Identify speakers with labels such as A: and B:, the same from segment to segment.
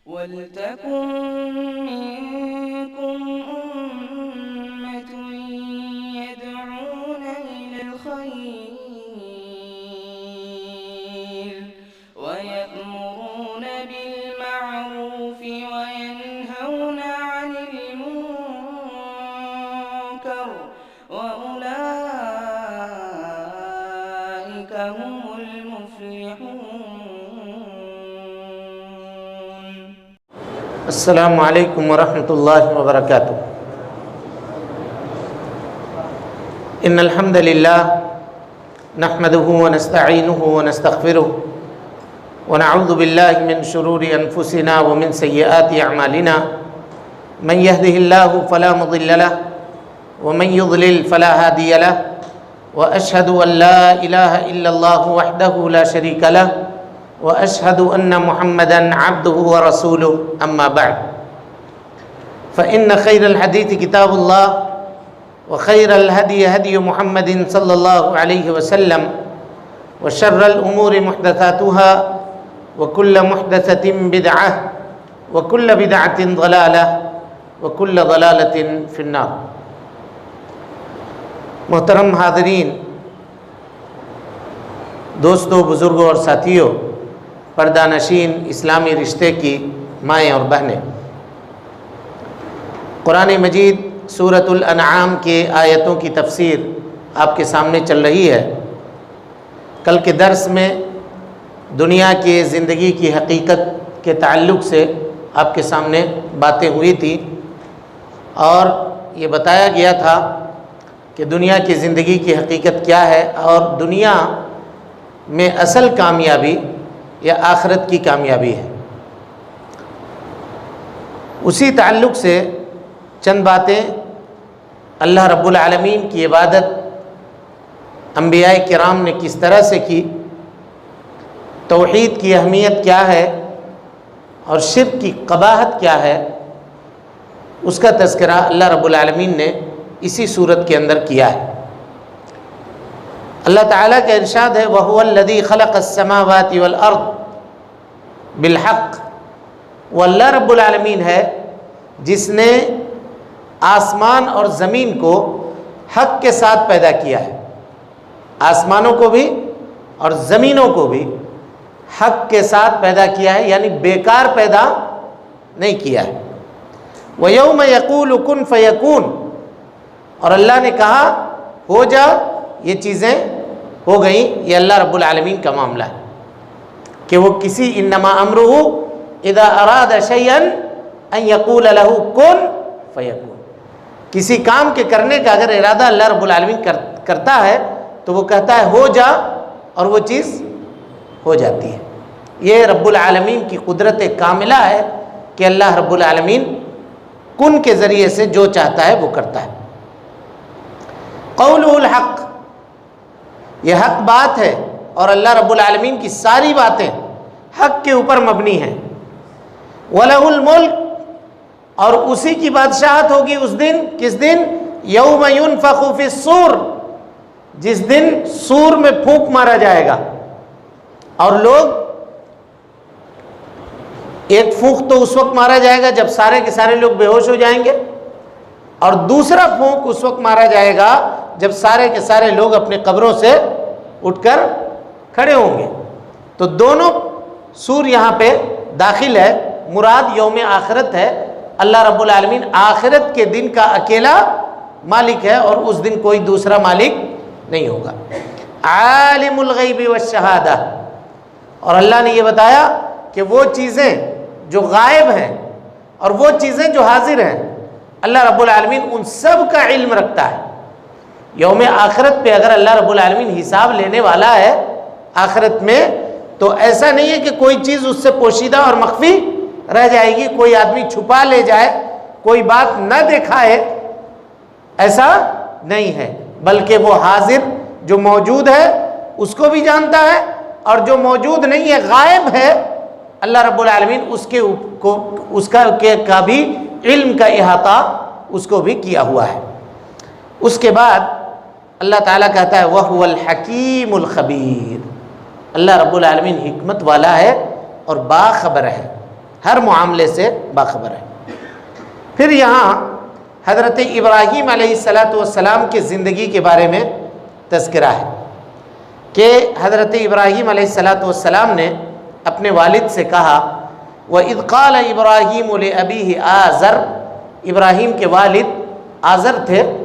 A: وَلْتَكُن مِّنكُمْ أُمَّةٌ يَدْعُونَ إِلَى الْخَيْرِ وَيَأْمُرُونَ بِالْمَعْرُوفِ وَيَنْهَوْنَ عَنِ الْمُنكَرِ وَأُولَٰئِكَ هُمُ الْمُفْلِحُونَ.
B: السلام علیکم ورحمۃ اللہ وبرکاتہ. ان الحمد للہ نحمده ونستعینه ونستغفره ونعوذ باللہ من شرور انفسنا ومن سیئات اعمالنا من يهده الله فلا مضل له ومن يضلل فلا هادي له واشهد ان لا اله الا الله وحده لا شريك له وأشهد أن محمدًا عبده ورسوله أما بعد فإن خير الحديث كتاب الله وخير الهدي هدي محمد صلى الله عليه وسلم وشر الأمور محدثاتها وكل محدثة بدعة وكل بدعة ضلالة وكل ضلالة في النار. محترم حاضرین، دوستوں، بزرگوں اور ساتھیوں، پردہ نشین اسلامی رشتے کی مائیں اور بہنیں، قرآن مجید سورۃ الانعام کے آیتوں کی تفسیر آپ کے سامنے چل رہی ہے. کل کے درس میں دنیا کے زندگی کی حقیقت کے تعلق سے آپ کے سامنے باتیں ہوئی تھی اور یہ بتایا گیا تھا کہ دنیا کی زندگی کی حقیقت کیا ہے اور دنیا میں اصل کامیابی یا آخرت کی کامیابی ہے. اسی تعلق سے چند باتیں اللہ رب العالمین کی عبادت انبیاء کرام نے کس طرح سے کی، توحید کی اہمیت کیا ہے اور شرک کی قباحت کیا ہے، اس کا تذکرہ اللہ رب العالمین نے اسی صورت کے اندر کیا ہے. اللہ تعالیٰ کا ارشاد ہے وَهُوَ الَّذِي خَلَقَ السَّمَاوَاتِ وَالْأَرْضِ بِالْحَقِّ. وہ اللہ رب العالمین ہے جس نے آسمان اور زمین کو حق کے ساتھ پیدا کیا ہے. آسمانوں کو بھی اور زمینوں کو بھی حق کے ساتھ پیدا کیا ہے، یعنی بیکار پیدا نہیں کیا ہے. وَيَوْمَ يَقُولُ كُن فَيَكُونُ. اور اللہ نے کہا ہو جا، یہ چیزیں ہو گئیں. یہ اللہ رب العالمین کا معاملہ ہے کہ وہ کسی انما امرہ اذا اراد شیئا ان یقول له کن فیکون. کسی کام کے کرنے کا اگر ارادہ اللہ رب العالمین کرتا ہے تو وہ کہتا ہے ہو جا اور وہ چیز ہو جاتی ہے. یہ رب العالمین کی قدرت کاملہ ہے کہ اللہ رب العالمین کن کے ذریعے سے جو چاہتا ہے وہ کرتا ہے. قولہ الحق، یہ حق بات ہے اور اللہ رب العالمین کی ساری باتیں حق کے اوپر مبنی ہیں. وَلَهُ الْمُلْكُ، اور اسی کی بادشاہت ہوگی اس دن. کس دن؟ یوم ينفخ فی الصور، جس دن سور میں پھونک مارا جائے گا اور لوگ، ایک پھونک تو اس وقت مارا جائے گا جب سارے کے سارے لوگ بے ہوش ہو جائیں گے، اور دوسرا پھونک اس وقت مارا جائے گا جب سارے کے سارے لوگ اپنی قبروں سے اٹھ کر کھڑے ہوں گے. تو دونوں سور یہاں پہ داخل ہے. مراد یوم آخرت ہے. اللہ رب العالمین آخرت کے دن کا اکیلا مالک ہے اور اس دن کوئی دوسرا مالک نہیں ہوگا. عالم الغیب والشہادہ، اور اللہ نے یہ بتایا کہ وہ چیزیں جو غائب ہیں اور وہ چیزیں جو حاضر ہیں، اللہ رب العالمین ان سب کا علم رکھتا ہے. یوم آخرت پہ اگر اللہ رب العالمین حساب لینے والا ہے آخرت میں، تو ایسا نہیں ہے کہ کوئی چیز اس سے پوشیدہ اور مخفی رہ جائے گی، کوئی آدمی چھپا لے جائے، کوئی بات نہ دکھائے، ایسا نہیں ہے. بلکہ وہ حاضر جو موجود ہے اس کو بھی جانتا ہے اور جو موجود نہیں ہے، غائب ہے، اللہ رب العالمین اس کا بھی علم کا احاطہ اس کو بھی کیا ہوا ہے. اس کے بعد اللہ تعالیٰ کہتا ہے وَهُوَ الْحَكِيمُ الْخَبِيرُ، اللہ رب العالمین حکمت والا ہے اور باخبر ہے. ہر معاملے سے باخبر ہے۔ پھر یہاں حضرت ابراہیم علیہ السلام کی زندگی کے بارے میں تذکرہ ہے کہ حضرت ابراہیم علیہ السلام نے اپنے والد سے کہا، وَإِذْ قَالَ إِبْرَاهِيمُ لِأَبِيهِ آزر، ابراہیم کے والد آزر تھے،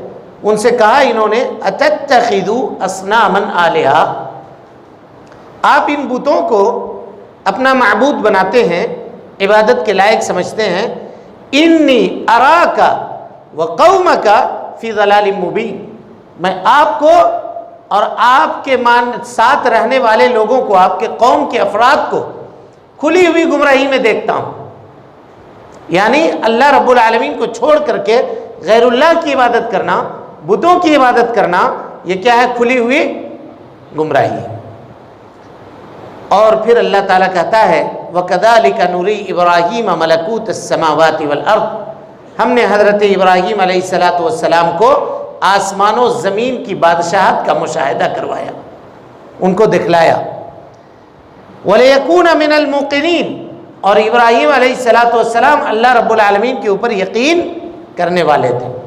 B: ان سے کہا انہوں نے، أَتَتَّخِذُوا أَصْنَامًا آلِهَةً، آپ ان بتوں کو اپنا معبود بناتے ہیں، عبادت کے لائق سمجھتے ہیں، إِنِّي أَرَاكَ وَقَوْمَكَ فِي ضَلَالٍ مُبِينٍ، میں آپ کو اور آپ کے ساتھ رہنے والے لوگوں کو، آپ کے قوم کے افراد کو کھلی ہوئی گمراہی میں دیکھتا ہوں۔ یعنی اللہ رب العالمین کو چھوڑ کر کے غیر اللہ کی عبادت کرنا، بتوں کی عبادت کرنا، یہ کیا ہے؟ کھلی ہوئی گمراہی ہے۔ اور پھر اللہ تعالیٰ کہتا ہے، وَكَذَلِكَ نُرِي إِبْرَاهِيمَ مَلَكُوتَ السَّمَاوَاتِ وَالْأَرْضِ، ہم نے حضرت ابراہیم علیہ السلام کو آسمان و زمین کی بادشاہت کا مشاہدہ کروایا، ان کو دکھلایا۔ وَلِيَكُونَ مِنَ الْمُوقِنِينَ، اور ابراہیم علیہ السلام اللہ رب العالمین کے اوپر یقین کرنے والے تھے۔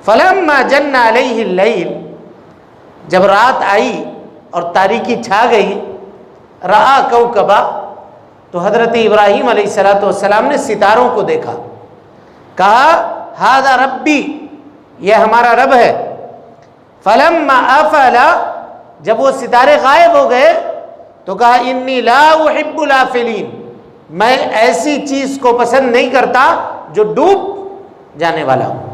B: فَلَمَّا جَنَّ عَلَيْهِ اللَّيْلُ، جب رات آئی اور تاریکی چھا گئی، رَآ كَوْكَبًا، تو حضرت ابراہیم علیہ السلام نے ستاروں کو دیکھا، کہا هَذَا رَبِّي، یہ ہمارا رب ہے۔ فَلَمَّا أَفَلَ، جب وہ ستارے غائب ہو گئے تو کہا انی لا احب الافلین، میں ایسی چیز کو پسند نہیں کرتا جو ڈوب جانے والا ہو۔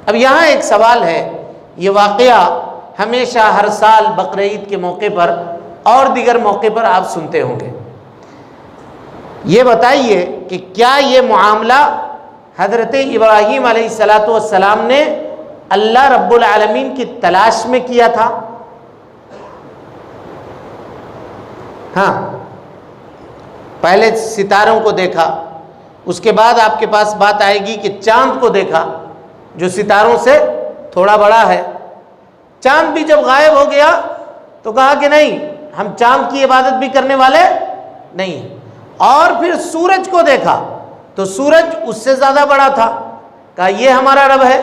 B: اب یہاں ایک سوال ہے، یہ واقعہ ہمیشہ ہر سال بقرعید کے موقع پر اور دیگر موقع پر آپ سنتے ہوں گے۔ یہ بتائیے کہ کیا یہ معاملہ حضرت ابراہیم علیہ السلام نے اللہ رب العالمین کی تلاش میں کیا تھا؟ ہاں، پہلے ستاروں کو دیکھا، اس کے بعد آپ کے پاس بات آئے گی کہ چاند کو دیکھا جو ستاروں سے تھوڑا بڑا ہے۔ چاند بھی جب غائب ہو گیا تو کہا کہ نہیں، ہم چاند کی عبادت بھی کرنے والے نہیں ہیں۔ اور پھر سورج کو دیکھا تو سورج اس سے زیادہ بڑا تھا، کہا یہ ہمارا رب ہے۔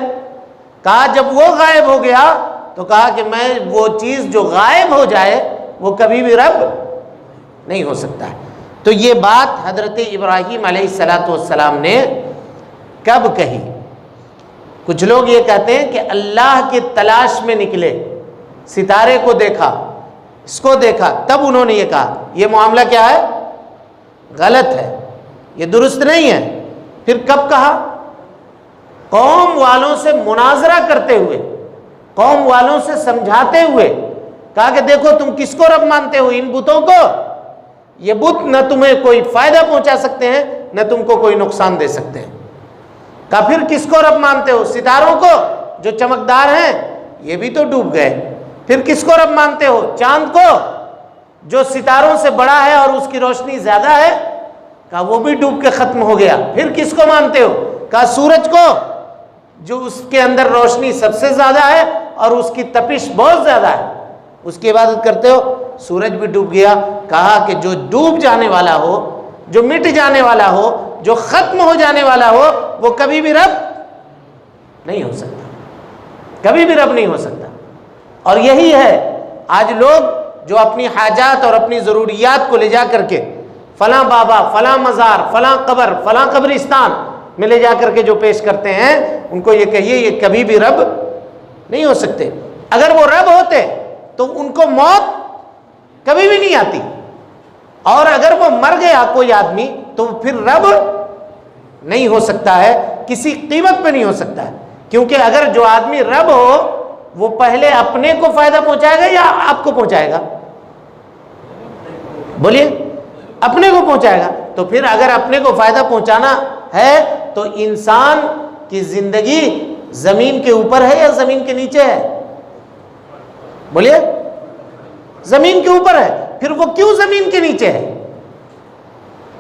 B: کہا جب وہ غائب ہو گیا تو کہا کہ میں وہ چیز جو غائب ہو جائے وہ کبھی بھی رب نہیں ہو سکتا ہے۔ تو یہ بات حضرت ابراہیم علیہ السلام نے کب کہی؟ کچھ لوگ یہ کہتے ہیں کہ اللہ کی تلاش میں نکلے، ستارے کو دیکھا، اس کو دیکھا، تب انہوں نے یہ کہا۔ یہ معاملہ کیا ہے؟ غلط ہے، یہ درست نہیں ہے۔ پھر کب کہا؟ قوم والوں سے مناظرہ کرتے ہوئے، قوم والوں سے سمجھاتے ہوئے کہا کہ دیکھو تم کس کو رب مانتے ہو؟ ان بتوں کو۔ یہ بت نہ تمہیں کوئی فائدہ پہنچا سکتے ہیں نہ تم کو کوئی نقصان دے سکتے ہیں۔ کہا پھر کس کو رب مانتے ہو؟ ستاروں کو جو چمکدار ہیں، یہ بھی تو ڈوب گئے۔ پھر کس کو رب مانتے ہو؟ چاند کو جو ستاروں سے بڑا ہے اور اس کی روشنی زیادہ ہے، کہا وہ بھی ڈوب کے ختم ہو گیا۔ پھر کس کو مانتے ہو؟ کہا سورج کو جو اس کے اندر روشنی سب سے زیادہ ہے اور اس کی تپش بہت زیادہ ہے، اس کی عبادت کرتے ہو، سورج بھی ڈوب گیا۔ کہا کہ جو ڈوب جانے والا ہو، جو مٹ جانے والا ہو، جو ختم ہو جانے والا ہو، وہ کبھی بھی رب نہیں ہو سکتا، کبھی بھی رب نہیں ہو سکتا۔ اور یہی ہے آج لوگ جو اپنی حاجات اور اپنی ضروریات کو لے جا کر کے فلاں بابا، فلاں مزار، فلاں قبر، فلاں قبرستان میں لے جا کر کے جو پیش کرتے ہیں، ان کو یہ کہیے یہ کبھی بھی رب نہیں ہو سکتے۔ اگر وہ رب ہوتے تو ان کو موت کبھی بھی نہیں آتی، اور اگر وہ مر گیا کوئی آدمی تو پھر رب نہیں ہو سکتا ہے، کسی قیمت پہ نہیں ہو سکتا ہے۔ کیونکہ اگر جو آدمی رب ہو وہ پہلے اپنے کو فائدہ پہنچائے گا یا آپ کو پہنچائے گا؟ بولیے، اپنے کو پہنچائے گا۔ تو پھر اگر اپنے کو فائدہ پہنچانا ہے تو انسان کی زندگی زمین کے اوپر ہے یا زمین کے نیچے ہے؟ بولیے، زمین کے اوپر ہے، پھر وہ کیوں زمین کے نیچے ہے؟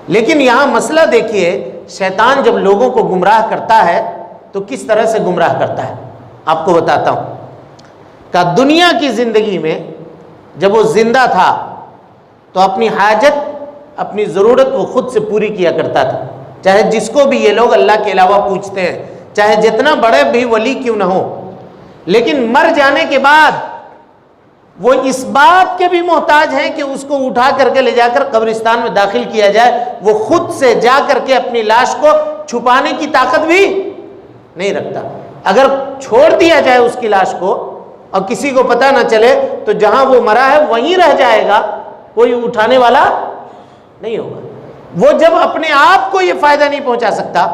B: لیکن یہاں مسئلہ دیکھیے، شیطان جب لوگوں کو گمراہ کرتا ہے تو کس طرح سے گمراہ کرتا ہے، آپ کو بتاتا ہوں۔ کہ دنیا کی زندگی میں جب وہ زندہ تھا تو اپنی حاجت، اپنی ضرورت وہ خود سے پوری کیا کرتا تھا، چاہے جس کو بھی یہ لوگ اللہ کے علاوہ پوچھتے ہیں، چاہے جتنا بڑے بھی ولی کیوں نہ ہو، لیکن مر جانے کے بعد وہ اس بات کے بھی محتاج ہیں کہ اس کو اٹھا کر کے لے جا کر قبرستان میں داخل کیا جائے، وہ خود سے جا کر کے اپنی لاش کو چھپانے کی طاقت بھی نہیں رکھتا۔ اگر چھوڑ دیا جائے اس کی لاش کو اور کسی کو پتہ نہ چلے تو جہاں وہ مرا ہے وہیں رہ جائے گا، کوئی اٹھانے والا نہیں ہوگا۔ وہ جب اپنے آپ کو یہ فائدہ نہیں پہنچا سکتا،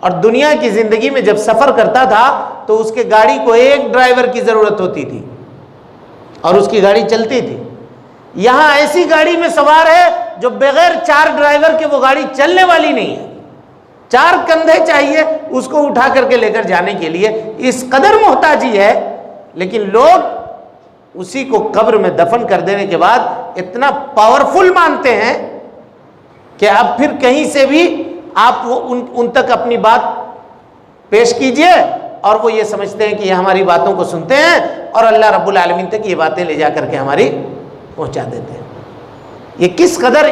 B: اور دنیا کی زندگی میں جب سفر کرتا تھا تو اس کے گاڑی کو ایک ڈرائیور کی ضرورت ہوتی تھی اور اس کی گاڑی چلتی تھی۔ یہاں ایسی گاڑی میں سوار ہے جو بغیر 4 ڈرائیور کے وہ گاڑی چلنے والی نہیں ہے، 4 کندھے چاہیے اس کو اٹھا کر کے لے کر جانے کے لیے، اس قدر محتاجی ہے۔ لیکن لوگ اسی کو قبر میں دفن کر دینے کے بعد اتنا پاورفل مانتے ہیں کہ اب پھر کہیں سے بھی آپ وہ ان تک اپنی بات پیش کیجئے اور وہ یہ سمجھتے ہیں کہ یہ ہماری باتوں کو سنتے ہیں اور اللہ رب العالمین تک یہ باتیں لے جا کر کے ہماری پہنچا دیتے ہیں۔ یہ کس قدر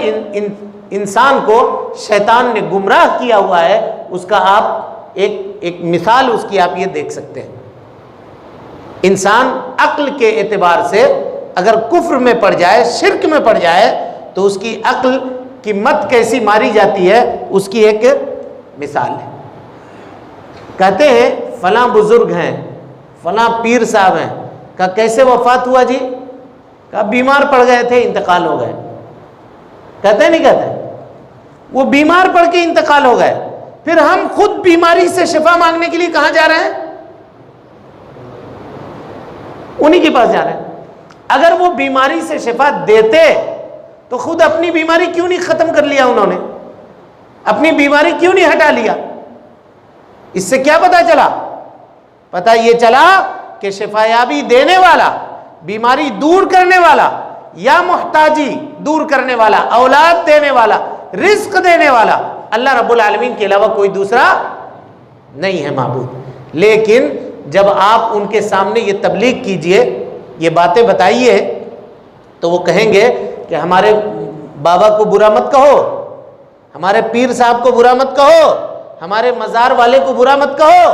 B: انسان کو شیطان نے گمراہ کیا ہوا ہے، اس کا آپ ایک مثال اس کی آپ یہ دیکھ سکتے ہیں۔ انسان عقل کے اعتبار سے اگر کفر میں پڑ جائے، شرک میں پڑ جائے، تو اس کی عقل کی مت کیسی ماری جاتی ہے اس کی ایک مثال ہے۔ کہتے ہیں فلاں بزرگ ہیں، فلاں پیر صاحب ہیں، کہا کیسے وفات ہوا جی؟ کہا بیمار پڑ گئے تھے، انتقال ہو گئے۔ کہتے ہیں نہیں کہتے؟ وہ بیمار پڑ کے انتقال ہو گئے، پھر ہم خود بیماری سے شفا مانگنے کے لیے کہاں جا رہے ہیں؟ انہی کے پاس جا رہے ہیں۔ اگر وہ بیماری سے شفا دیتے تو خود اپنی بیماری کیوں نہیں ختم کر لیا؟ انہوں نے اپنی بیماری کیوں نہیں ہٹا لیا؟ اس سے کیا پتا چلا؟ پتا یہ چلا کہ شفایابی دینے والا، بیماری دور کرنے والا، یا محتاجی دور کرنے والا، اولاد دینے والا، رزق دینے والا اللہ رب العالمین کے علاوہ کوئی دوسرا نہیں ہے معبود۔ لیکن جب آپ ان کے سامنے یہ تبلیغ کیجئے، یہ باتیں بتائیے، تو وہ کہیں گے کہ ہمارے بابا کو برا مت کہو، ہمارے پیر صاحب کو برا مت کہو، ہمارے مزار والے کو برا مت کہو،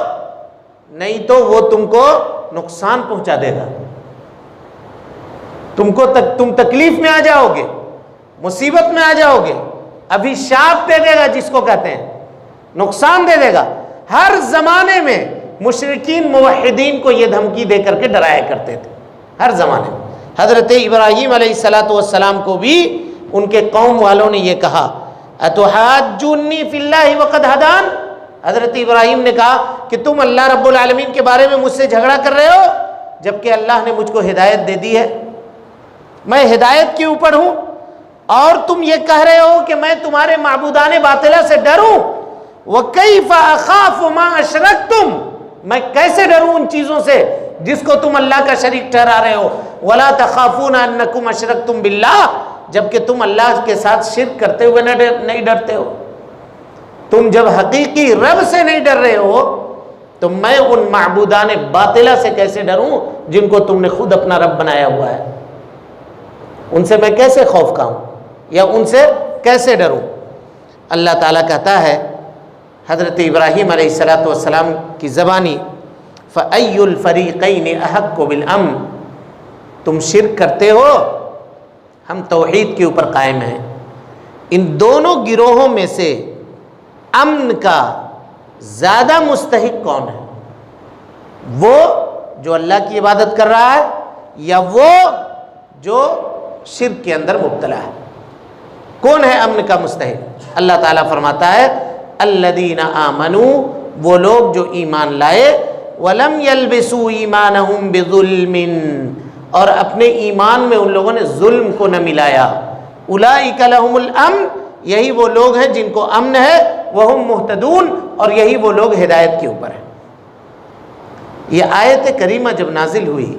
B: نہیں تو وہ تم کو نقصان پہنچا دے گا، تم تکلیف میں آ جاؤ گے، مصیبت میں آ جاؤ گے، ابھی شاپ دے دے گا جس کو کہتے ہیں، نقصان دے دے گا۔ ہر زمانے میں مشرکین موحدین کو یہ دھمکی دے کر کے ڈرایا کرتے تھے، ہر زمانے میں۔ حضرت ابراہیم علیہ السلام کو بھی ان کے قوم والوں نے یہ کہا، اتحاجونی فی اللہ وقد ہدان۔ حضرت ابراہیم نے کہا کہ تم اللہ رب العالمین کے بارے میں مجھ سے جھگڑا کر رہے ہو جبکہ اللہ نے مجھ کو ہدایت دے دی ہے، میں ہدایت کے اوپر ہوں، اور تم یہ کہہ رہے ہو کہ میں تمہارے معبودان باطلہ سے ڈروں۔ وَكَيْفَ أَخَافُ مَا أَشْرَكْتُمْ، میں کیسے ڈروں ان چیزوں سے جس کو تم اللہ کا شریک ٹھہرا رہے ہو۔ وَلَا تَخَافُونَ أَنَّكُمْ أَشْرَكْتُمْ بِاللَّهِ، جبکہ تم اللہ کے ساتھ شرک کرتے ہوئے نہیں ڈرتے ہو۔ تم جب حقیقی رب سے نہیں ڈر رہے ہو تو میں ان معبودان باطلہ سے کیسے ڈروں جن کو تم نے خود اپنا رب بنایا ہوا ہے؟ ان سے میں کیسے خوف کھاؤں یا ان سے کیسے ڈروں؟ اللہ تعالیٰ کہتا ہے حضرت ابراہیم علیہ السلام کی زبانی، فَأَيُّ الْفَرِيقَيْنِ أَحَقُّ بِالْأَمْنِ، تم شرک کرتے ہو، ہم توحید کے اوپر قائم ہیں، ان دونوں گروہوں میں سے امن کا زیادہ مستحق کون ہے؟ وہ جو اللہ کی عبادت کر رہا ہے یا وہ جو شرک کے اندر مبتلا ہے؟ کون ہے امن کا مستحق؟ اللہ تعالیٰ فرماتا ہے الذین آمنوا، وہ لوگ جو ایمان لائے، ولم یلبسوا ایمانہم بظلم، اور اپنے ایمان میں ان لوگوں نے ظلم کو نہ ملایا، اولئک لہم الامن، یہی وہ لوگ ہیں جن کو امن ہے، وہم مہتدون، اور یہی وہ لوگ ہدایت کے اوپر ہیں۔ یہ آیت کریمہ جب نازل ہوئی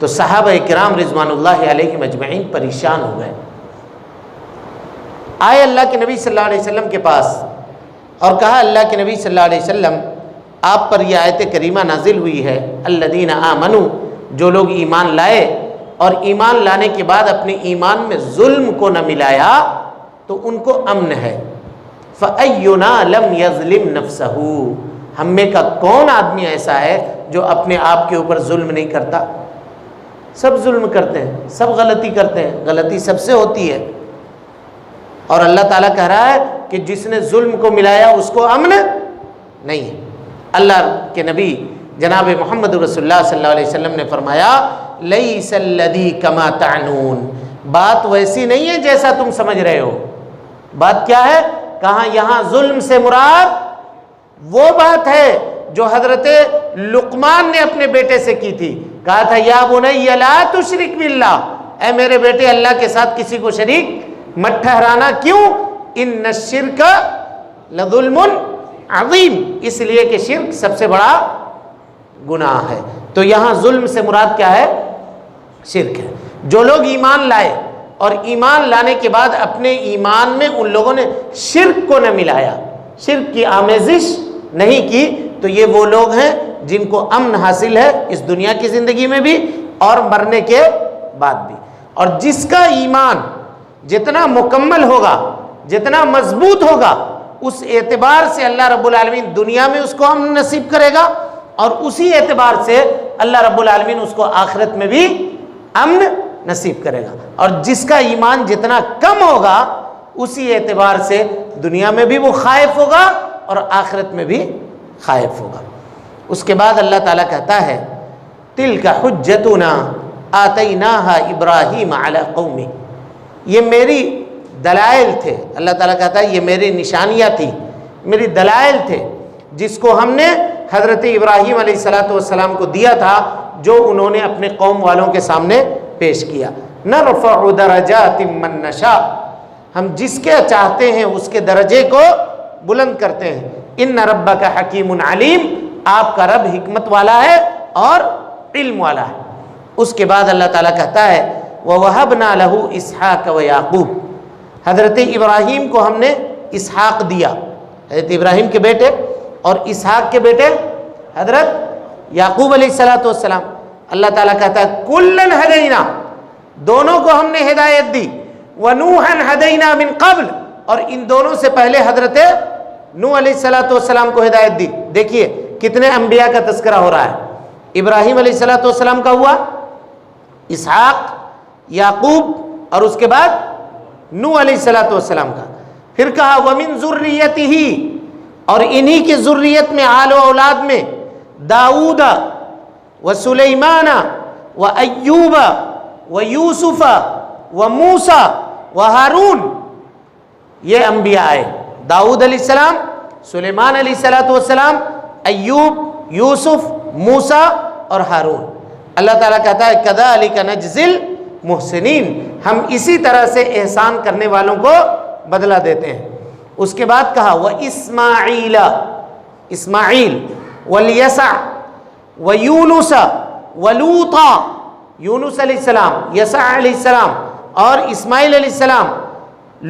B: تو صحابہ کرام رضوان اللہ علیہم اجمعین پریشان ہو گئے، آئے اللہ کے نبی صلی اللہ علیہ وسلم کے پاس اور کہا اللہ کے نبی صلی اللہ علیہ وسلم آپ پر یہ آیت کریمہ نازل ہوئی ہے، الذین آمنوا، جو لوگ ایمان لائے اور ایمان لانے کے بعد اپنے ایمان میں ظلم کو نہ ملایا تو ان کو امن ہے۔ فَأَيُّنَا لَمْ يَظْلِمْ نَفْسَهُ، ہم میں کا کون آدمی ایسا ہے جو اپنے آپ کے اوپر ظلم نہیں کرتا؟ سب ظلم کرتے ہیں، سب غلطی کرتے ہیں، غلطی سب سے ہوتی ہے. اور اللہ تعالیٰ کہہ رہا ہے کہ جس نے ظلم کو ملایا اس کو امن نہیں ہے. اللہ کے نبی جناب محمد رسول اللہ صلی اللہ علیہ وسلم نے فرمایا لیس الذی کما تعنون، بات ویسی نہیں ہے جیسا تم سمجھ رہے ہو. بات کیا ہے؟ کہاں یہاں ظلم سے مراد وہ بات ہے جو حضرت لقمان نے اپنے بیٹے سے کی تھی. کہا تھا یا بنی لا تشرک باللہ، اے میرے بیٹے اللہ کے ساتھ کسی کو شریک مت ٹھہرانا. کیوں؟ ان الشرک لظلم عظیم، اس لیے کہ شرک سب سے بڑا گناہ ہے. تو یہاں ظلم سے مراد کیا ہے؟ شرک ہے. جو لوگ ایمان لائے اور ایمان لانے کے بعد اپنے ایمان میں ان لوگوں نے شرک کو نہ ملایا، شرک کی آمیزش نہیں کی، تو یہ وہ لوگ ہیں جن کو امن حاصل ہے اس دنیا کی زندگی میں بھی اور مرنے کے بعد بھی. اور جس کا ایمان جتنا مکمل ہوگا، جتنا مضبوط ہوگا، اس اعتبار سے اللہ رب العالمین دنیا میں اس کو امن نصیب کرے گا، اور اسی اعتبار سے اللہ رب العالمین اس کو آخرت میں بھی امن نصیب کرے گا. اور جس کا ایمان جتنا کم ہوگا اسی اعتبار سے دنیا میں بھی وہ خائف ہوگا اور آخرت میں بھی خائف ہوگا. اس کے بعد اللہ تعالیٰ کہتا ہے تِلْكَ حُجَّتُنَا آتَيْنَاهَا إِبْرَاهِيمَ عَلَىٰ قَوْمِهِ، یہ میری دلائل تھے. اللہ تعالیٰ کہتا ہے یہ میری نشانیاں تھی، میری دلائل تھے جس کو ہم نے حضرت ابراہیم علیہ السلام کو دیا تھا، جو انہوں نے اپنے قوم والوں کے سامنے پیش کیا. نَرْفَعُ دَرَجَاتٍ مَّن نَّشَاءُ، ہم جس کے چاہتے ہیں اس کے درجے کو بلند کرتے ہیں. اِنَّ رَبَّكَ حَكِيمٌ عَلِيمٌ، آپ کا رب حکمت والا ہے اور علم والا ہے. اس کے بعد اللہ تعالیٰ کہتا ہے وَوَهَبْنَا لَهُ إِسْحَاقَ وَيَعْقُوبَ، حضرت ابراہیم کو ہم نے اسحاق دیا، حضرت ابراہیم کے بیٹے، اور اسحاق کے بیٹے حضرت یعقوب علیہ السلام. اللہ تعالیٰ کہتا ہے کُلًّا ہدینا، دونوں کو ہم نے ہدایت دی. وَنُوحًا ہدینا من قبل، اور ان دونوں سے پہلے حضرت نوح علیہ السلام کو ہدایت دی. دیکھیے کتنے انبیاء کا تذکرہ ہو رہا ہے. ابراہیم علیہ السلام کا ہوا، اسحاق، یعقوب، اور اس کے بعد نوح علیہ السلام کا. پھر کہا وَمِن ذُرِّيَّتِهِ، اور انہی کی ذریت میں آل و اولاد میں داؤد و سلیمان و ایوب و یوسف و موسیٰ و ہارون، یہ انبیاء آئے. داؤد علیہ السلام، سلیمان علیہ السلام، ایوب، یوسف، موسیٰ اور ہارون. اللہ تعالیٰ کہتا ہے کذالک نجزی المحسنین، ہم اسی طرح سے احسان کرنے والوں کو بدلہ دیتے ہیں. اس کے بعد کہا وَإِسْمَاعِيلَ، اسماعیل، وَالْيَسَعَ وَيُونُسَ وَلُوطًا، یونس علیہ السلام، یسع علیہ السلام اور اسماعیل علیہ السلام،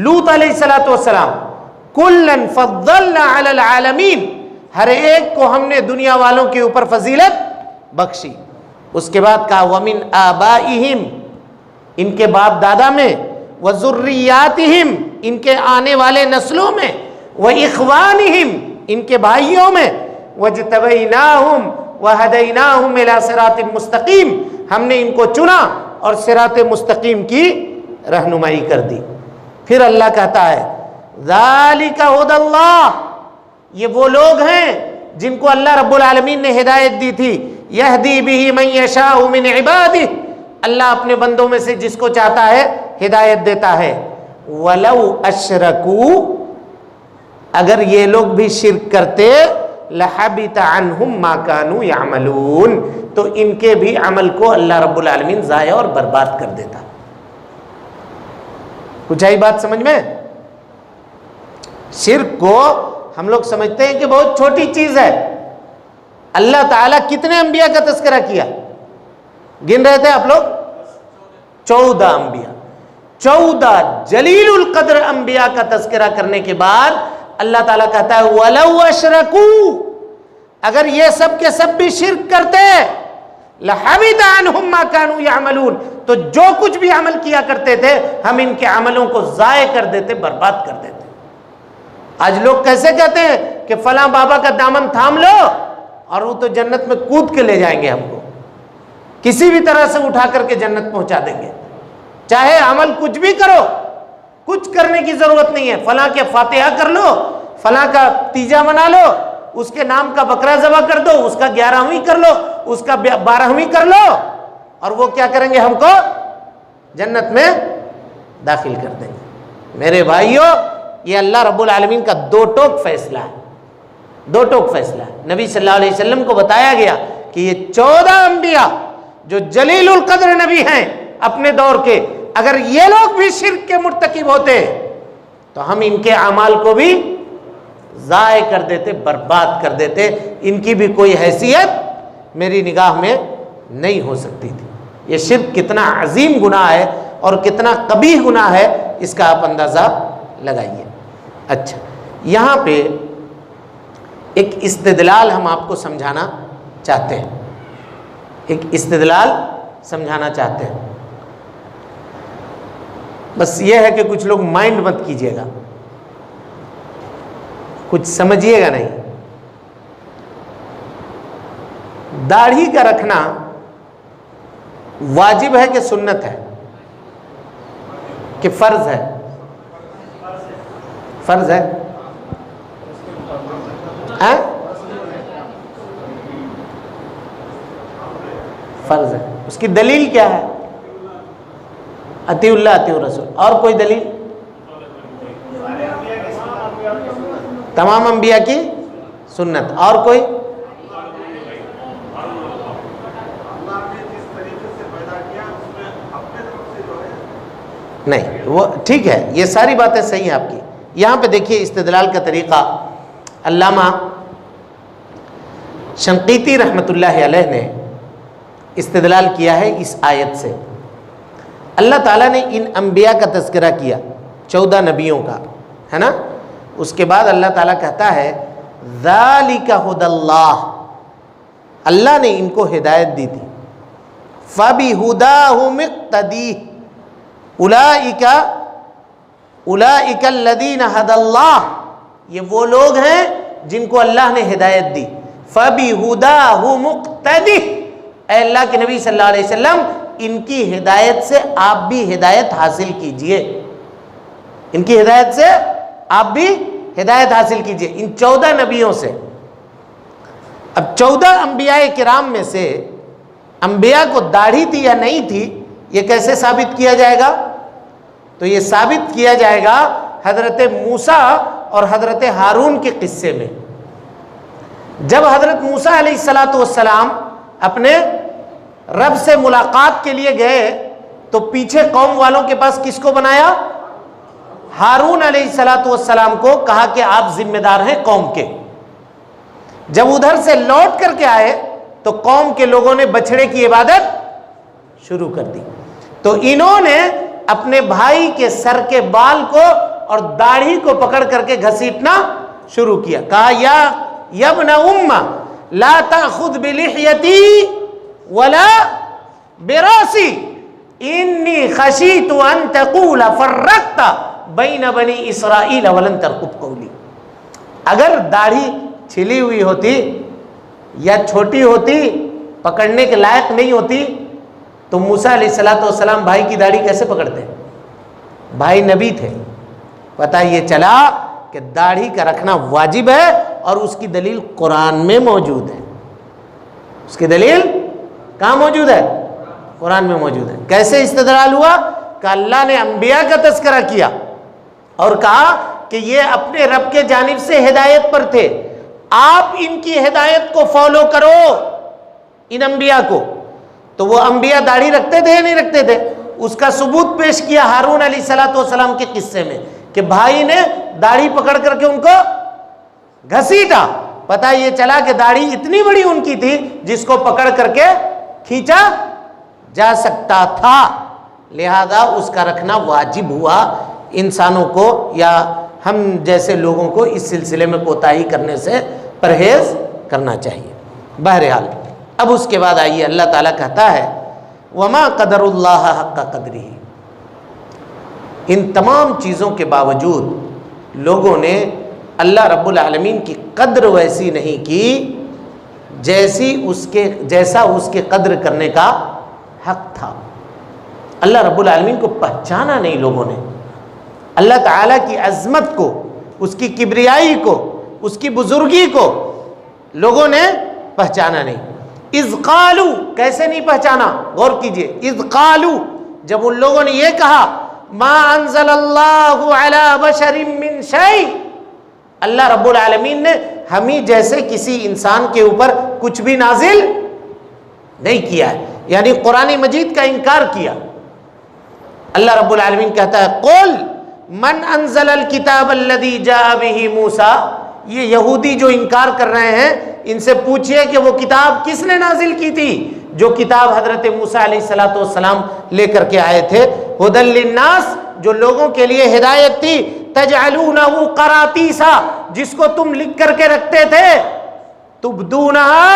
B: لوط علیہ السلام. كُلًّا فَضَّلْنَا عَلَى الْعَالَمِينَ، ہر ایک کو ہم نے دنیا والوں کے اوپر فضیلت بخشی. اس کے بعد کہا وَمِنْ آبَائِهِمْ، ان کے باپ دادا میں، وَذُرِّيَّاتِهِمْ، ان کے آنے والے نسلوں میں، وَإِخْوَانِهِمْ، ان کے بھائیوں میں، وَاجْتَبَيْنَاهُمْ وَهَدَيْنَاهُمْ إِلَىٰ صِرَاطٍ مُسْتَقِيمٍ، ہم نے ان کو چنا اور صراط مستقیم کی رہنمائی کر دی. پھر اللہ کہتا ہے ذَلِكَ هُدَى اللَّهِ، یہ وہ لوگ ہیں جن کو اللہ رب العالمین نے ہدایت دی تھی. يَهْدِي بِهِ مَن يَشَاءُ مِنْ عِبَادِهِ، اللہ اپنے بندوں میں سے جس کو چاہتا ہے ہدایت دیتا ہے. وَلَوْ أَشْرَكُوا، اگر یہ لوگ بھی شرک کرتے، لَحَبِطَ عَنْهُمْ مَا كَانُوا يَعْمَلُونَ، تو ان کے بھی عمل کو اللہ رب العالمین ضائع اور برباد کر دیتا. کچھ آئی بات سمجھ میں؟ شرک کو ہم لوگ سمجھتے ہیں کہ بہت چھوٹی چیز ہے. اللہ تعالیٰ کتنے انبیاء کا تذکرہ کیا؟ گن رہے تھے آپ لوگ؟ 14 انبیاء، 14 جلیل القدر انبیاء کا تذکرہ کرنے کے بعد اللہ تعالیٰ کہتا ہے وَلَوْ أَشْرَكُوا، اگر یہ سب کے سب بھی شرک کرتے، لَحَبِطَ عَنْهُمْ مَا كَانُوا يَعْمَلُونَ، تو جو کچھ بھی عمل کیا کرتے تھے ہم ان کے عملوں کو ضائع کر دیتے، برباد کر دیتے. آج لوگ کیسے کہتے ہیں کہ فلاں بابا کا دامن تھام لو اور وہ تو جنت میں کود کے لے جائیں گے ہم کو، کسی بھی طرح سے اٹھا کر کے جنت پہنچا دیں گے، چاہے عمل کچھ بھی کرو، کچھ کرنے کی ضرورت نہیں ہے، فلاں کے فاتحہ کر لو، فلاں کا تیجا منا لو، اس کے نام کا بکرا ذبح کر دو، اس کا 11ویں کر لو، اس کا 12ویں کر لو، اور وہ کیا کریں گے؟ ہم کو جنت میں داخل کر دیں گے۔ میرے بھائیو، یہ اللہ رب العالمین کا دو ٹوک فیصلہ ہے، دو ٹوک فیصلہ ہے۔ نبی صلی اللہ علیہ وسلم کو بتایا گیا کہ یہ 14 انبیاء جو جلیل القدر نبی ہیں اپنے دور کے، اگر یہ لوگ بھی شرک کے مرتکب ہوتے تو ہم ان کے اعمال کو بھی ضائع کر دیتے، برباد کر دیتے، ان کی بھی کوئی حیثیت میری نگاہ میں نہیں ہو سکتی تھی۔ یہ شرک کتنا عظیم گناہ ہے اور کتنا قبیح گناہ ہے، اس کا آپ اندازہ لگائیے۔ اچھا، یہاں پہ ایک استدلال ہم آپ کو سمجھانا چاہتے ہیں، ایک استدلال سمجھانا چاہتے ہیں، بس یہ ہے کہ کچھ لوگ مائنڈ مت کیجیے گا، کچھ سمجھیے گا نہیں۔ داڑھی کا رکھنا واجب ہے کہ سنت ہے کہ فرض ہے؟ فرض ہے۔ فرض ہے، اس کی دلیل کیا ہے؟ اطیع اللہ اطیع الرسول۔ اور کوئی دلیل؟ تمام انبیاء کی سنت۔ اور کوئی؟ نہیں، وہ ٹھیک ہے، یہ ساری باتیں صحیح ہیں آپ کی۔ یہاں پہ دیکھیے استدلال کا طریقہ، علامہ شنقیطی رحمۃ اللہ علیہ نے استدلال کیا ہے اس آیت سے۔ اللہ تعالیٰ نے ان انبیاء کا تذکرہ کیا، 14 نبیوں کا، ہے نا؟ اس کے بعد اللہ تعالیٰ کہتا ہے ذالک ھدی اللہ، اللہ نے ان کو ہدایت دی تھی، فبہداہ اقتدی، اولئک الذین ھدی اللہ، یہ وہ لوگ ہیں جن کو اللہ نے ہدایت دی۔ فبہداہ اقتدی، اے اللہ کے نبی صلی اللہ علیہ وسلم، ان کی ہدایت سے آپ بھی ہدایت حاصل کیجئے، ان کی ہدایت سے آپ بھی ہدایت حاصل کیجئے، ان 14 نبیوں سے۔ اب 14 انبیاء کرام میں سے انبیاء کو داڑھی تھی یا نہیں تھی، یہ کیسے ثابت کیا جائے گا؟ تو یہ ثابت کیا جائے گا حضرت موسیٰ اور حضرت ہارون کے قصے میں۔ جب حضرت موسیٰ علیہ السلام اپنے رب سے ملاقات کے لیے گئے تو پیچھے قوم والوں کے پاس کس کو بنایا؟ ہارون علیہ السلام کو، کہا کہ آپ ذمہ دار ہیں قوم کے۔ جب ادھر سے لوٹ کر کے آئے تو قوم کے لوگوں نے بچھڑے کی عبادت شروع کر دی، تو انہوں نے اپنے بھائی کے سر کے بال کو اور داڑھی کو پکڑ کر کے گھسیٹنا شروع کیا، کہا یا ابن ام لا تأخذ بلحیتی ولا براسی انی خشیت ان تقول فرقت بین بنی اسرائیل ولن ترقب قولی۔ اگر داڑھی چھلی ہوئی ہوتی یا چھوٹی ہوتی، پکڑنے کے لائق نہیں ہوتی، تو موسیٰ علیہ السلام بھائی کی داڑھی کیسے پکڑتے؟ بھائی نبی تھے۔ پتہ یہ چلا کہ داڑھی کا رکھنا واجب ہے، اور اس کی دلیل قرآن میں موجود ہے۔ اس کی دلیل کہاں موجود ہے؟ قرآن میں موجود ہے۔ کیسے استدلال ہوا؟ کہ اللہ نے انبیاء کا تذکرہ کیا اور کہا کہ یہ اپنے رب کے جانب سے ہدایت پر تھے، آپ ان کی ہدایت کو فالو کرو، ان انبیاء کو۔ تو وہ انبیاء داڑھی رکھتے تھے یا نہیں رکھتے تھے؟ اس کا ثبوت پیش کیا ہارون علیہ السلام کے قصے میں کہ بھائی نے داڑھی پکڑ کر کے ان کو گھسیٹا۔ پتہ یہ چلا کہ داڑھی اتنی بڑی ان کی تھی جس کو پکڑ کر کے کھینچا جا سکتا تھا، لہذا اس کا رکھنا واجب ہوا۔ انسانوں کو یا ہم جیسے لوگوں کو اس سلسلے میں کوتاہی کرنے سے پرہیز کرنا چاہیے۔ بہرحال اب اس کے بعد آئیے، اللہ تعالیٰ کہتا ہے وما قدر اللہ حق قدرہ، ان تمام چیزوں کے باوجود لوگوں نے اللہ رب العالمین کی قدر ویسی نہیں کی جیسا اس کے قدر کرنے کا حق تھا. اللہ رب العالمین کو پہچانا نہیں لوگوں نے، اللہ تعالیٰ کی عظمت کو، اس کی کبریائی کو، اس کی بزرگی کو لوگوں نے پہچانا نہیں. اذ قالوا، کیسے نہیں پہچانا؟ غور کیجئے. اذ قالوا، جب ان لوگوں نے یہ کہا ما انزل اللہ علی بشر من شیء، اللہ رب العالمین نے ہمیں جیسے کسی انسان کے اوپر کچھ بھی نازل نہیں کیا ہے، یعنی قرآن مجید کا انکار کیا. اللہ رب العالمین کہتا ہے قل من انزل الکتاب الذی جاء بہ موسیٰ، یہ یہودی جو انکار کر رہے ہیں ان سے پوچھئے کہ وہ کتاب کس نے نازل کی تھی جو کتاب حضرت موسیٰ علیہ السلام لے کر کے آئے تھے. ھدی للناس، جو لوگوں کے لیے ہدایت تھی. تجعلونہ قراطیسا، جس کو تم لکھ کر کے رکھتے تھے. تبدونہا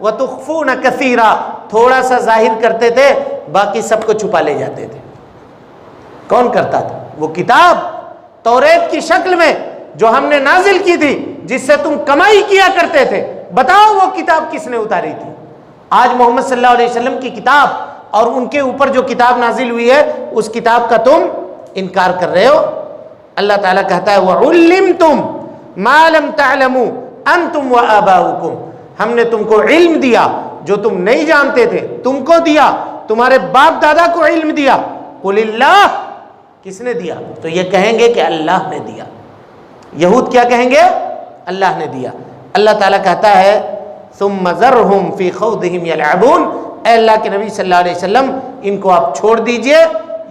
B: وتخفون کثیرا، تھوڑا سا ظاہر کرتے تھے باقی سب کو چھپا لے جاتے تھے. کون کرتا تھا؟ وہ کتاب توریت کی شکل میں جو ہم نے نازل کی تھی، جس سے تم کمائی کیا کرتے تھے. بتاؤ وہ کتاب کس نے اتاری تھی؟ آج محمد صلی اللہ علیہ وسلم کی کتاب اور ان کے اوپر جو کتاب نازل ہوئی ہے اس کتاب کا تم انکار کر رہے ہو. اللہ تعالیٰ کہتا ہے وَعُلِّمْتُمْ مَا لَمْ تَعْلَمُوا أَنْتُمْ وَآبَاؤُكُمْ، ہم نے تم کو علم دیا جو تم نہیں جانتے تھے، تم کو دیا، تمہارے باپ دادا کو علم دیا. قُلِ اللَّهُ، کس نے دیا؟ تو یہ کہیں گے کہ اللہ نے دیا. یہود کیا کہیں گے؟ اللہ نے دیا. اللہ تعالیٰ کہتا ہے ثُمَّ ذَرْهُمْ فِي خَوْضِهِمْ يَلْعَبُونَ، اے اللہ کے نبی صلی اللہ علیہ وسلم ان کو آپ چھوڑ دیجئے،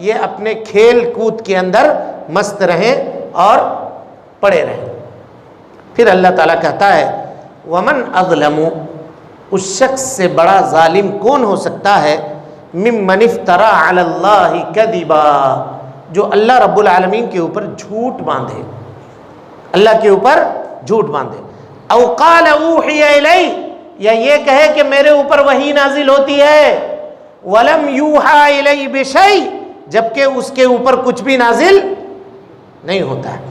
B: یہ اپنے کھیل کود کے اندر مست رہیں اور پڑے رہیں. پھر اللہ تعالیٰ کہتا ہے وَمَنْ أَظْلَمُ، اس شخص سے بڑا ظالم کون ہو سکتا ہے مِمَّنِ افْتَرَى عَلَى اللَّهِ كَذِبًا، جو اللہ رب العالمین کے اوپر جھوٹ باندھے، اللہ کے اوپر جھوٹ باندھے. او قال اوحی الی، یا یہ کہے کہ میرے اوپر وحی نازل ہوتی ہے. ولم یوحى الی بشیء، جبکہ اس کے اوپر کچھ بھی نازل نہیں ہوتا ہے.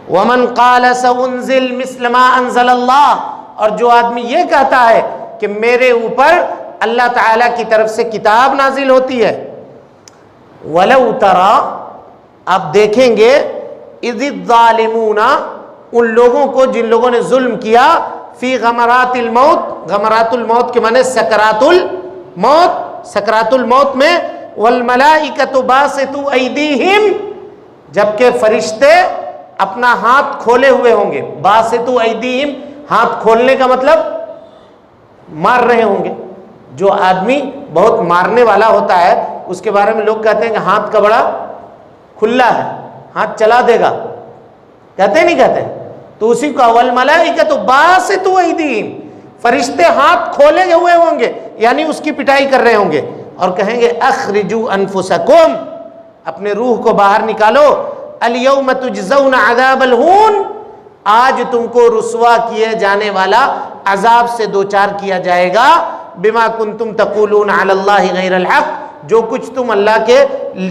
B: ومن قال سانزل مثل ما انزل اللہ، اور جو آدمی یہ کہتا ہے کہ میرے اوپر اللہ تعالیٰ کی طرف سے کتاب نازل ہوتی ہے. ولو تری، آپ دیکھیں گے اذ الظالمون، ان لوگوں کو جن لوگوں نے ظلم کیا، فی غمرات الموت، غمرات الموت کے معنی سکرات الموت، سکرات الموت میں والملائکۃ باسطوا ایدیہم، جبکہ فرشتے اپنا ہاتھ کھولے ہوئے ہوں گے. باسطوا ایدیہم، ہاتھ کھولنے کا مطلب مار رہے ہوں گے. جو آدمی بہت مارنے والا ہوتا ہے اس کے بارے میں لوگ کہتے ہیں کہ ہاتھ کا بڑا کھلا ہے، ہاتھ چلا دے گا، کہتے نہیں کہتے؟ تو اسی کو والملائکۃ باسطوا ایدیہم، فرشتے ہاتھ کھولے ہوئے ہوں گے، یعنی اس کی پٹائی کر رہے ہوں گے اور کہیں گے اخرجوا انفسکم، اپنے روح کو باہر نکالو. الیوم تجزون عذاب الہون، آج تم کو رسوا کیے جانے والا عذاب سے دوچار کیا جائے گا. بما کنتم تقولون علی اللہ غیر الحق، جو کچھ تم اللہ کے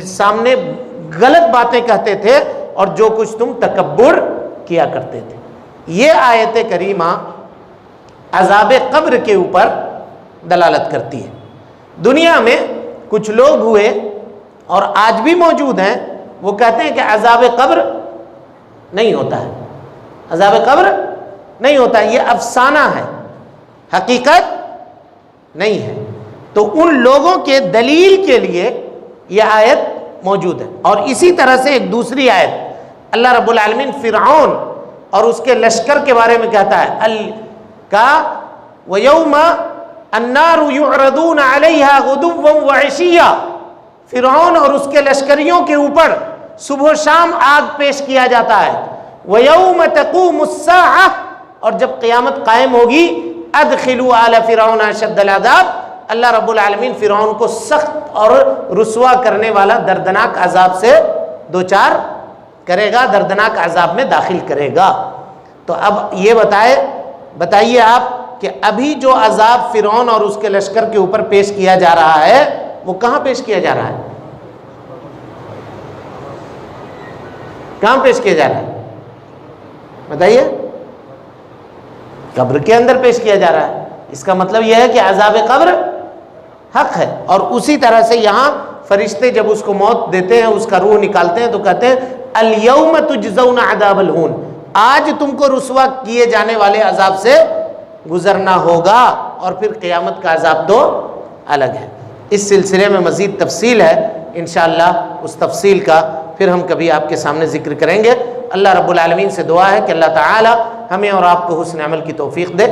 B: سامنے غلط باتیں کہتے تھے اور جو کچھ تم تکبر کیا کرتے تھے. یہ آیت کریمہ عذاب قبر کے اوپر دلالت کرتی ہے. دنیا میں کچھ لوگ ہوئے اور آج بھی موجود ہیں، وہ کہتے ہیں کہ عذاب قبر نہیں ہوتا ہے، عذاب قبر نہیں ہوتا ہے، یہ افسانہ ہے، حقیقت نہیں ہے. تو ان لوگوں کے دلیل کے لیے یہ آیت موجود ہے. اور اسی طرح سے ایک دوسری آیت اللہ رب العالمین فرعون اور اس کے لشکر کے بارے میں کہتا ہے وَيَوْمَ النَّارُ يُعْرَضُونَ عَلَيْهَا غُدُوًّا وَعِشِيًّا، فرعون اور اس کے لشکریوں کے اوپر صبح و شام آگ پیش کیا جاتا ہے. وَيَوْمَ تَقُومُ السَّاعَةُ، اور جب قیامت قائم ہوگی أَدْخِلُوا آلَ فِرْعَوْنَ أَشَدَّ الْعَذَابِ، اللہ رب العالمین فرعون کو سخت اور رسوا کرنے والا دردناک عذاب سے دوچار کرے گا، دردناک عذاب میں داخل کرے گا. تو اب یہ بتائیے آپ کہ ابھی جو عذاب فرعون اور اس کے لشکر کے اوپر پیش کیا جا رہا ہے وہ کہاں پیش کیا جا رہا ہے؟ کہاں پیش کیا جا رہا ہے بتائیے؟ قبر کے اندر پیش کیا جا رہا ہے. اس کا مطلب یہ ہے کہ عذاب قبر حق ہے. اور اسی طرح سے یہاں فرشتے جب اس کو موت دیتے ہیں, اس کا روح نکالتے ہیں, تو کہتے ہیں الیوم تجزون عذاب الہون, آج تم کو رسوا کیے جانے والے عذاب سے گزرنا ہوگا. اور پھر قیامت کا عذاب تو الگ ہے. اس سلسلے میں مزید تفصیل ہے, انشاءاللہ اس تفصیل کا پھر ہم کبھی آپ کے سامنے ذکر کریں گے. اللہ رب العالمین سے دعا ہے کہ اللہ تعالی ہمیں اور آپ کو حسن عمل کی توفیق دے.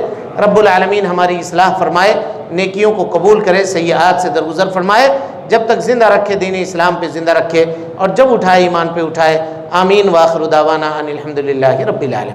B: رب العالمین ہماری اصلاح فرمائے, نیکیوں کو قبول کرے, سیئات سے درگزر فرمائے, جب تک زندہ رکھے دین اسلام پہ زندہ رکھے, اور جب اٹھائے ایمان پہ اٹھائے. آمین. وآخر دعوانا ان الحمدللہ رب العالمین.